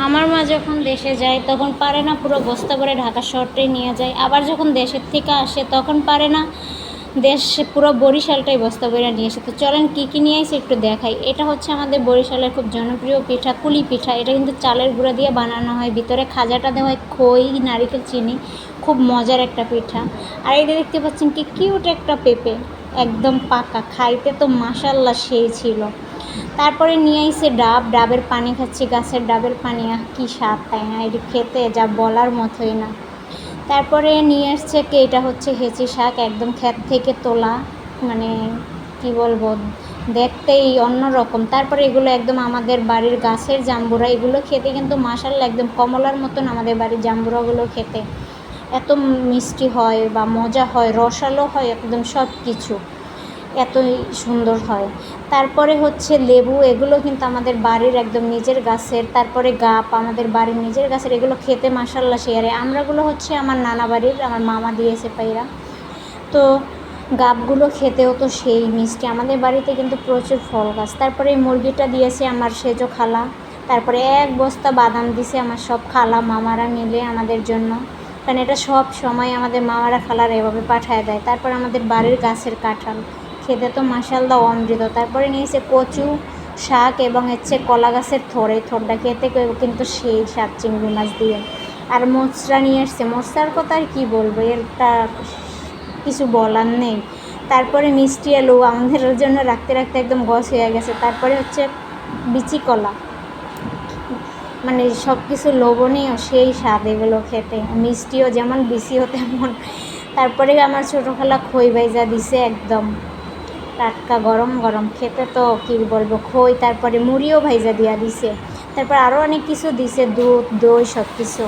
আমার মা যখন দেশে যায় তখন পারে না পুরো বস্তা করে ঢাকা শহরটাই নিয়ে যায়, আবার যখন দেশের থেকে আসে তখন পারে না দেশ পুরো বরিশালটাই বস্তা করে নিয়ে আসে। তো চলেন কী কী নিয়ে আসে একটু দেখাই। এটা হচ্ছে আমাদের বরিশালের খুব জনপ্রিয় পিঠা, কুলি পিঠা। এটা কিন্তু চালের গুঁড়া দিয়ে বানানো হয়, ভিতরে খাজাটা দেওয়া হয় খই, নারিকেল, চিনি। খুব মজার একটা পিঠা। আর এটা দেখতে পাচ্ছেন কি কিউট একটা পেঁপে, একদম পাকা, খাইতে তো মাশাল্লাহ সেই ছিল। তারপরে নিয়ে আইসে ডাবের পানি খাচ্ছি, গাছের ডাবের পানি, কী স্বাদ, তাই না? এটি খেতে যা বলার মতোই না। তারপরে নিয়ে আসছে কি, এটা হচ্ছে হেঁচি শাক, একদম ক্ষেত থেকে তোলা, মানে কি বলবো, দেখতেই অন্যরকম। তারপরে এগুলো একদম আমাদের বাড়ির গাছের জাম্বুরা, এগুলো খেতে কিন্তু মাশাআল্লাহ একদম কমলার মতন আমাদের বাড়ির জাম্বুরাগুলো খেতে এত মিষ্টি হয় বা মজা হয়, রসালো হয়, একদম সব কিছু এতই সুন্দর হয়। তারপরে হচ্ছে লেবু, এগুলো কিন্তু আমাদের বাড়ির একদম নিজের গাছের। তারপরে গাপ আমাদের বাড়ির নিজের গাছের, এগুলো খেতে মাশাল্লাহ শেয়ারে। আমরাগুলো হচ্ছে আমার নানা বাড়ির, আমার মামা দিয়েছে পাইরা। তো গাবগুলো খেতেও তো সেই মিষ্টি। আমাদের বাড়িতে কিন্তু প্রচুর ফল গাছ। তারপরে এই মুরগিটা দিয়েছে আমার সেজো খালা। তারপরে এক বস্তা বাদাম দিছে আমার সব খালা মামারা মিলে আমাদের জন্য, কারণ এটা সব সময় আমাদের মামারা খালারা এভাবে পাঠায় দেয়। তারপর আমাদের বাড়ির গাছের কাঁঠাল, খেতে তো মাশাআল্লাহ অমৃত। তারপরে নিয়েছে কচু শাক এবং হচ্ছে কলা গাছের থোড়, এই থোড়টা খেতে কিন্তু সেই শাক চিংড়ি মাছ দিয়ে। আর মোচড়া নিয়ে এসছে, মোচড়ার কথা আর কী বলবো, এটা কিছু বলার নেই। তারপরে মিষ্টি আলু আমাদের জন্য রাখতে রাখতে একদম গছ হয়ে গেছে। তারপরে হচ্ছে বিচি কলা, মানে সব কিছু লোভনীয় সেই স্বাদ এগুলো খেতে, মিষ্টিও যেমন বিচিও তেমন। তারপরে আমার ছোটো খালা খই ভাইজা দিছে, একদম টাটকা গরম গরম, খেতে তো কী বলবো খই। তারপরে মুড়িও ভাইজা দিয়া দিছে। তারপর আরও অনেক কিছু দিছে, দুধ, দই, সব কিছু।